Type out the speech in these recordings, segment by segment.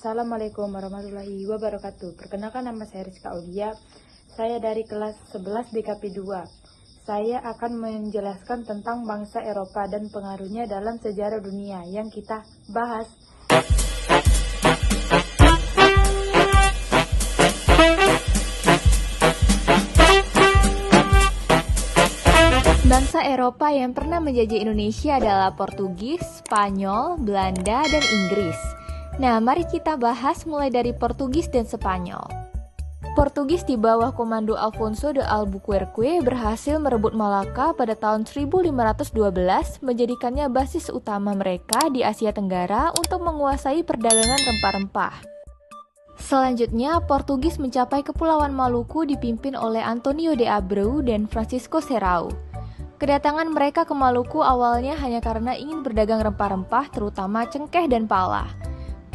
Assalamualaikum warahmatullahi wabarakatuh. Perkenalkan, nama saya Rizka Aulia. Saya dari kelas 11 DKP 2. Saya akan menjelaskan tentang bangsa Eropa dan pengaruhnya dalam sejarah dunia yang kita bahas. Bangsa Eropa yang pernah menjajah Indonesia adalah Portugis, Spanyol, Belanda, dan Inggris. Nah, mari kita bahas mulai dari Portugis dan Spanyol. Portugis di bawah komando Afonso de Albuquerque berhasil merebut Malaka pada tahun 1512, menjadikannya basis utama mereka di Asia Tenggara untuk menguasai perdagangan rempah-rempah. Selanjutnya, Portugis mencapai Kepulauan Maluku dipimpin oleh Antonio de Abreu dan Francisco Serrao. Kedatangan mereka ke Maluku awalnya hanya karena ingin berdagang rempah-rempah, terutama cengkeh dan pala.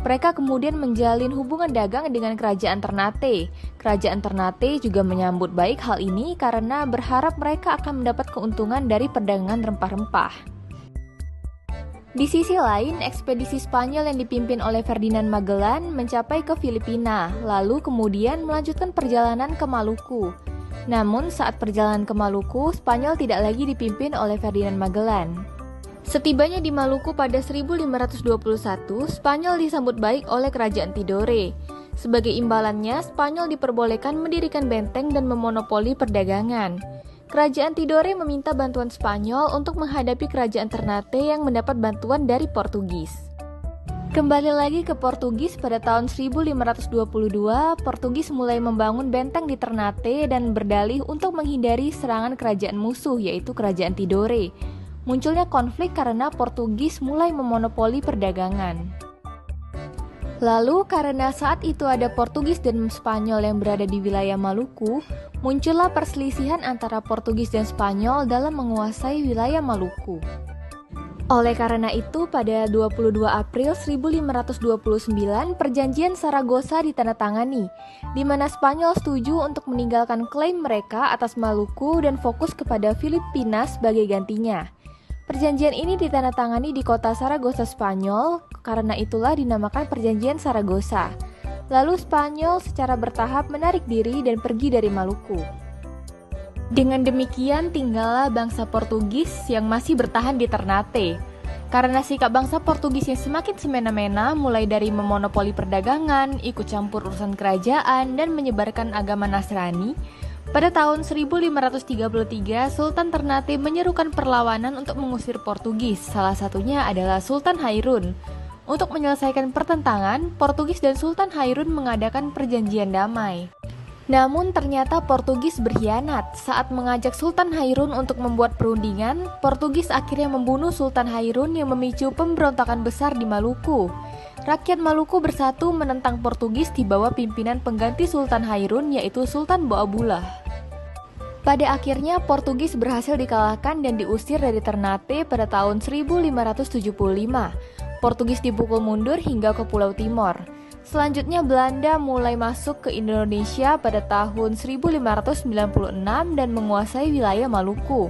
Mereka kemudian menjalin hubungan dagang dengan Kerajaan Ternate. Kerajaan Ternate juga menyambut baik hal ini karena berharap mereka akan mendapat keuntungan dari perdagangan rempah-rempah. Di sisi lain, ekspedisi Spanyol yang dipimpin oleh Ferdinand Magellan mencapai ke Filipina, lalu kemudian melanjutkan perjalanan ke Maluku. Namun, saat perjalanan ke Maluku, Spanyol tidak lagi dipimpin oleh Ferdinand Magellan. Setibanya di Maluku pada 1521, Spanyol disambut baik oleh Kerajaan Tidore. Sebagai imbalannya, Spanyol diperbolehkan mendirikan benteng dan memonopoli perdagangan. Kerajaan Tidore meminta bantuan Spanyol untuk menghadapi Kerajaan Ternate yang mendapat bantuan dari Portugis. Kembali lagi ke Portugis, pada tahun 1522, Portugis mulai membangun benteng di Ternate dan berdalih untuk menghindari serangan kerajaan musuh, yaitu Kerajaan Tidore. Munculnya konflik karena Portugis mulai memonopoli perdagangan. Lalu karena saat itu ada Portugis dan Spanyol yang berada di wilayah Maluku, muncullah perselisihan antara Portugis dan Spanyol dalam menguasai wilayah Maluku. Oleh karena itu, pada 22 April 1529, Perjanjian Saragossa ditandatangani, di mana Spanyol setuju untuk meninggalkan klaim mereka atas Maluku dan fokus kepada Filipina sebagai gantinya. Perjanjian ini ditandatangani di kota Saragossa, Spanyol, karena itulah dinamakan Perjanjian Saragossa. Lalu Spanyol secara bertahap menarik diri dan pergi dari Maluku. Dengan demikian tinggallah bangsa Portugis yang masih bertahan di Ternate. Karena sikap bangsa Portugis yang semakin semena-mena, mulai dari memonopoli perdagangan, ikut campur urusan kerajaan, dan menyebarkan agama Nasrani, pada tahun 1533, Sultan Ternate menyerukan perlawanan untuk mengusir Portugis, salah satunya adalah Sultan Hairun. Untuk menyelesaikan pertentangan, Portugis dan Sultan Hairun mengadakan perjanjian damai. Namun ternyata Portugis berkhianat. Saat mengajak Sultan Hairun untuk membuat perundingan, Portugis akhirnya membunuh Sultan Hairun yang memicu pemberontakan besar di Maluku. Rakyat Maluku bersatu menentang Portugis di bawah pimpinan pengganti Sultan Hairun, yaitu Sultan Boabullah. Pada akhirnya Portugis berhasil dikalahkan dan diusir dari Ternate pada tahun 1575. Portugis dipukul mundur hingga ke Pulau Timor. Selanjutnya Belanda mulai masuk ke Indonesia pada tahun 1596 dan menguasai wilayah Maluku.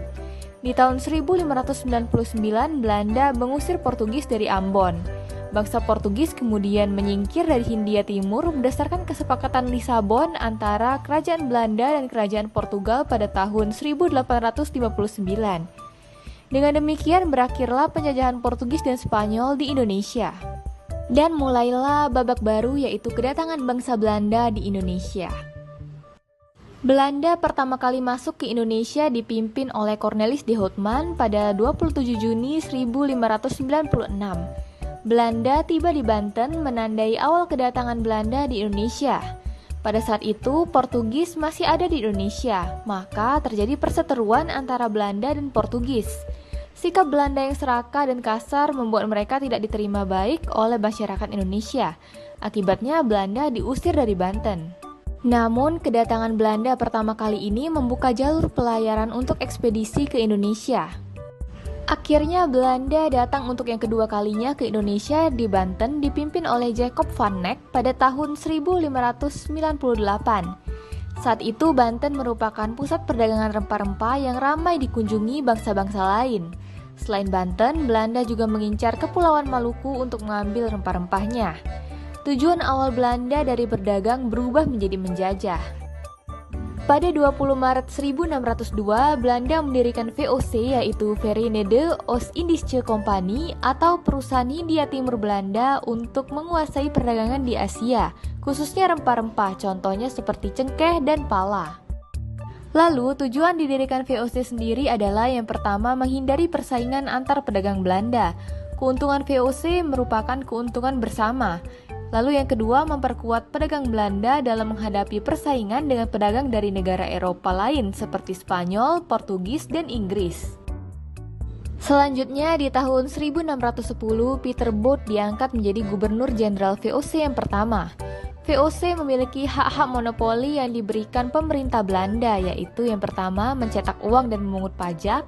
Di tahun 1599 Belanda mengusir Portugis dari Ambon. Bangsa Portugis kemudian menyingkir dari Hindia Timur berdasarkan kesepakatan Lisabon antara Kerajaan Belanda dan Kerajaan Portugal pada tahun 1859. Dengan demikian berakhirlah penjajahan Portugis dan Spanyol di Indonesia. Dan mulailah babak baru, yaitu kedatangan bangsa Belanda di Indonesia. Belanda pertama kali masuk ke Indonesia dipimpin oleh Cornelis de Houtman pada 27 Juni 1596. Belanda tiba di Banten menandai awal kedatangan Belanda di Indonesia. Pada saat itu, Portugis masih ada di Indonesia, maka terjadi perseteruan antara Belanda dan Portugis. Sikap Belanda yang serakah dan kasar membuat mereka tidak diterima baik oleh masyarakat Indonesia. Akibatnya Belanda diusir dari Banten. Namun, kedatangan Belanda pertama kali ini membuka jalur pelayaran untuk ekspedisi ke Indonesia. Akhirnya Belanda datang untuk yang kedua kalinya ke Indonesia di Banten dipimpin oleh Jacob van Neck pada tahun 1598. Saat itu Banten merupakan pusat perdagangan rempah-rempah yang ramai dikunjungi bangsa-bangsa lain. Selain Banten, Belanda juga mengincar Kepulauan Maluku untuk mengambil rempah-rempahnya. Tujuan awal Belanda dari berdagang berubah menjadi menjajah. Pada 20 Maret 1602, Belanda mendirikan VOC, yaitu Verenigde Oost-Indische Compagnie atau Perusahaan Hindia Timur Belanda, untuk menguasai perdagangan di Asia, khususnya rempah-rempah, contohnya seperti cengkeh dan pala. Lalu, tujuan didirikan VOC sendiri adalah yang pertama menghindari persaingan antar pedagang Belanda. Keuntungan VOC merupakan keuntungan bersama. Lalu yang kedua, memperkuat pedagang Belanda dalam menghadapi persaingan dengan pedagang dari negara Eropa lain seperti Spanyol, Portugis, dan Inggris. Selanjutnya, di tahun 1610, Peter Both diangkat menjadi Gubernur Jenderal VOC yang pertama. VOC memiliki hak-hak monopoli yang diberikan pemerintah Belanda, yaitu yang pertama, mencetak uang dan memungut pajak,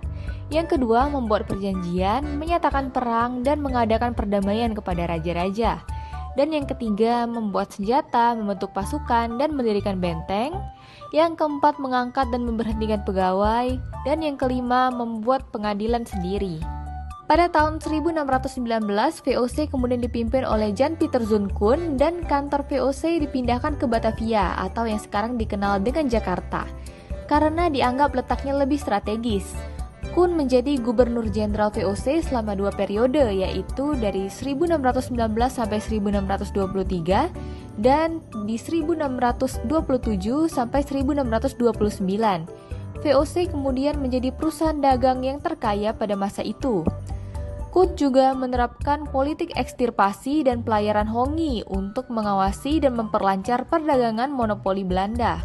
yang kedua, membuat perjanjian, menyatakan perang, dan mengadakan perdamaian kepada raja-raja. Dan yang ketiga, membuat senjata, membentuk pasukan, dan mendirikan benteng. Yang keempat, mengangkat dan memberhentikan pegawai. Dan yang kelima, membuat pengadilan sendiri. Pada tahun 1619, VOC kemudian dipimpin oleh Jan Pieter Zoon Koen dan kantor VOC dipindahkan ke Batavia atau yang sekarang dikenal dengan Jakarta, karena dianggap letaknya lebih strategis. Koen menjadi Gubernur Jenderal VOC selama 2 periode, yaitu dari 1619 sampai 1623 dan di 1627 sampai 1629. VOC kemudian menjadi perusahaan dagang yang terkaya pada masa itu. Koen juga menerapkan politik ekstirpasi dan pelayaran Hongi untuk mengawasi dan memperlancar perdagangan monopoli Belanda.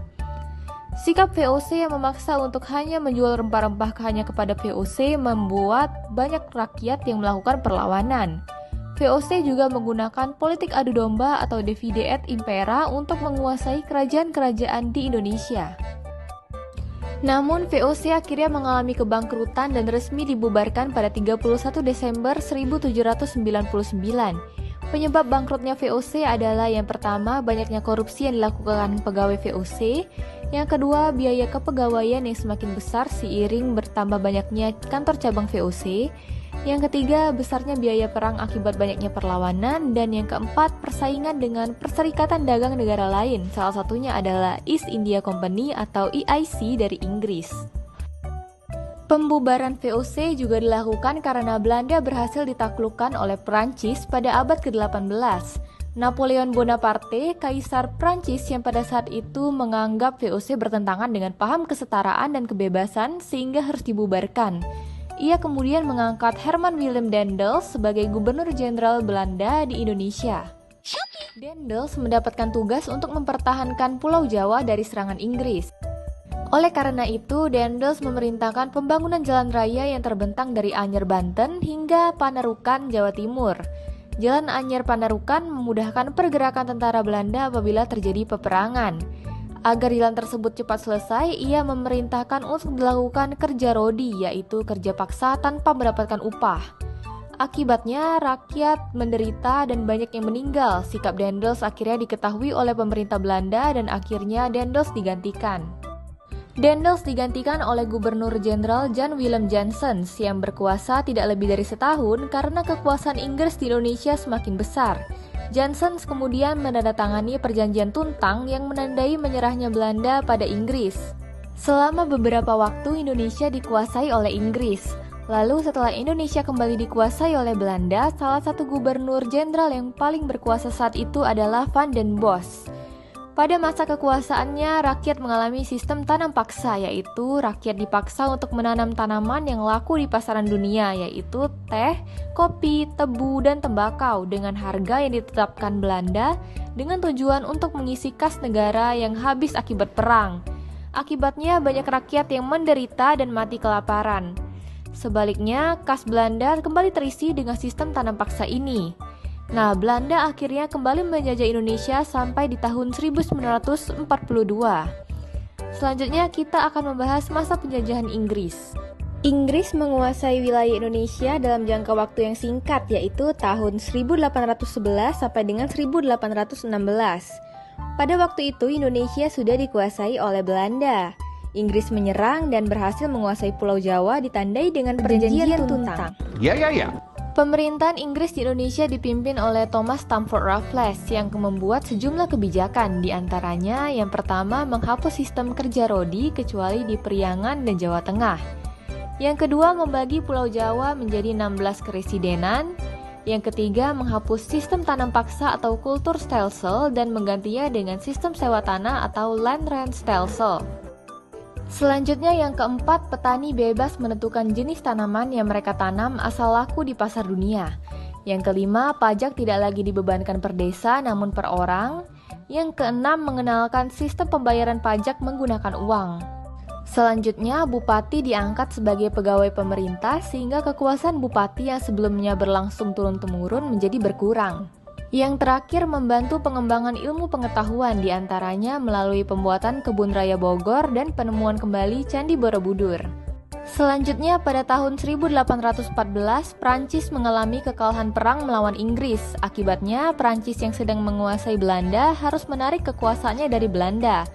Sikap VOC yang memaksa untuk hanya menjual rempah-rempah hanya kepada VOC membuat banyak rakyat yang melakukan perlawanan. VOC juga menggunakan politik adu domba atau divide et impera untuk menguasai kerajaan-kerajaan di Indonesia. Namun VOC akhirnya mengalami kebangkrutan dan resmi dibubarkan pada 31 Desember 1799. Penyebab bangkrutnya VOC adalah yang pertama, banyaknya korupsi yang dilakukan pegawai VOC. Yang kedua, biaya kepegawaian yang semakin besar seiring bertambah banyaknya kantor cabang VOC. Yang ketiga, besarnya biaya perang akibat banyaknya perlawanan. Dan yang keempat, persaingan dengan Perserikatan Dagang Negara lain. Salah satunya adalah East India Company atau EIC dari Inggris. Pembubaran VOC juga dilakukan karena Belanda berhasil ditaklukkan oleh Prancis pada abad ke-18. Napoleon Bonaparte, kaisar Prancis yang pada saat itu menganggap VOC bertentangan dengan paham kesetaraan dan kebebasan sehingga harus dibubarkan. Ia kemudian mengangkat Herman Willem Daendels sebagai Gubernur Jenderal Belanda di Indonesia. Daendels mendapatkan tugas untuk mempertahankan Pulau Jawa dari serangan Inggris. Oleh karena itu, Daendels memerintahkan pembangunan jalan raya yang terbentang dari Anyer, Banten hingga Panarukan, Jawa Timur. Jalan Anyer Panarukan memudahkan pergerakan tentara Belanda apabila terjadi peperangan. Agar jalan tersebut cepat selesai, ia memerintahkan untuk dilakukan kerja rodi, yaitu kerja paksa tanpa mendapatkan upah. Akibatnya, rakyat menderita dan banyak yang meninggal. Sikap Daendels akhirnya diketahui oleh pemerintah Belanda dan akhirnya Daendels digantikan. Daendels digantikan oleh Gubernur Jenderal Jan Willem Janssens yang berkuasa tidak lebih dari setahun karena kekuasaan Inggris di Indonesia semakin besar. Janssens kemudian menandatangani perjanjian Tuntang yang menandai menyerahnya Belanda pada Inggris. Selama beberapa waktu Indonesia dikuasai oleh Inggris. Lalu setelah Indonesia kembali dikuasai oleh Belanda, salah satu gubernur jenderal yang paling berkuasa saat itu adalah Van den Bosch. Pada masa kekuasaannya, rakyat mengalami sistem tanam paksa, yaitu rakyat dipaksa untuk menanam tanaman yang laku di pasaran dunia, yaitu teh, kopi, tebu, dan tembakau dengan harga yang ditetapkan Belanda dengan tujuan untuk mengisi kas negara yang habis akibat perang. Akibatnya banyak rakyat yang menderita dan mati kelaparan. Sebaliknya, kas Belanda kembali terisi dengan sistem tanam paksa ini. Nah, Belanda akhirnya kembali menjajah Indonesia sampai di tahun 1942. Selanjutnya kita akan membahas masa penjajahan Inggris. Inggris menguasai wilayah Indonesia dalam jangka waktu yang singkat, yaitu tahun 1811 sampai dengan 1816. Pada waktu itu Indonesia sudah dikuasai oleh Belanda. Inggris menyerang dan berhasil menguasai Pulau Jawa ditandai dengan perjanjian Tuntang. Ya. Pemerintahan Inggris di Indonesia dipimpin oleh Thomas Stamford Raffles yang membuat sejumlah kebijakan, di antaranya yang pertama menghapus sistem kerja rodi kecuali di Priangan dan Jawa Tengah. Yang kedua membagi Pulau Jawa menjadi 16 keresidenan. Yang ketiga menghapus sistem tanam paksa atau kultur stelsel dan menggantinya dengan sistem sewa tanah atau land rent stelsel. Selanjutnya yang keempat, petani bebas menentukan jenis tanaman yang mereka tanam asal laku di pasar dunia. Yang kelima, pajak tidak lagi dibebankan per desa namun per orang. Yang keenam, mengenalkan sistem pembayaran pajak menggunakan uang. Selanjutnya, bupati diangkat sebagai pegawai pemerintah sehingga kekuasaan bupati yang sebelumnya berlangsung turun-temurun menjadi berkurang. Yang terakhir membantu pengembangan ilmu pengetahuan diantaranya melalui pembuatan Kebun Raya Bogor dan penemuan kembali Candi Borobudur. Selanjutnya pada tahun 1814, Prancis mengalami kekalahan perang melawan Inggris. Akibatnya, Prancis yang sedang menguasai Belanda harus menarik kekuasaannya dari Belanda.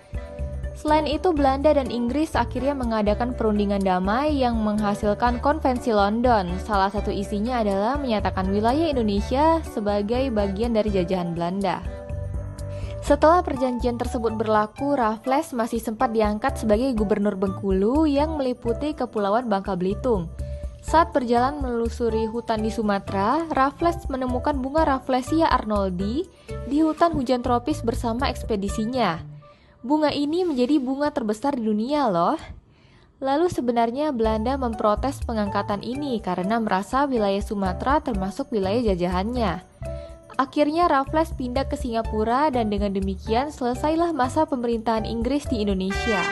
Selain itu, Belanda dan Inggris akhirnya mengadakan perundingan damai yang menghasilkan Konvensi London. Salah satu isinya adalah menyatakan wilayah Indonesia sebagai bagian dari jajahan Belanda. Setelah perjanjian tersebut berlaku, Raffles masih sempat diangkat sebagai gubernur Bengkulu yang meliputi Kepulauan Bangka Belitung. Saat berjalan menelusuri hutan di Sumatera, Raffles menemukan bunga Rafflesia arnoldi di hutan hujan tropis bersama ekspedisinya. Bunga ini menjadi bunga terbesar di dunia loh. Lalu sebenarnya Belanda memprotes pengangkatan ini karena merasa wilayah Sumatera termasuk wilayah jajahannya. Akhirnya Raffles pindah ke Singapura dan dengan demikian selesailah masa pemerintahan Inggris di Indonesia.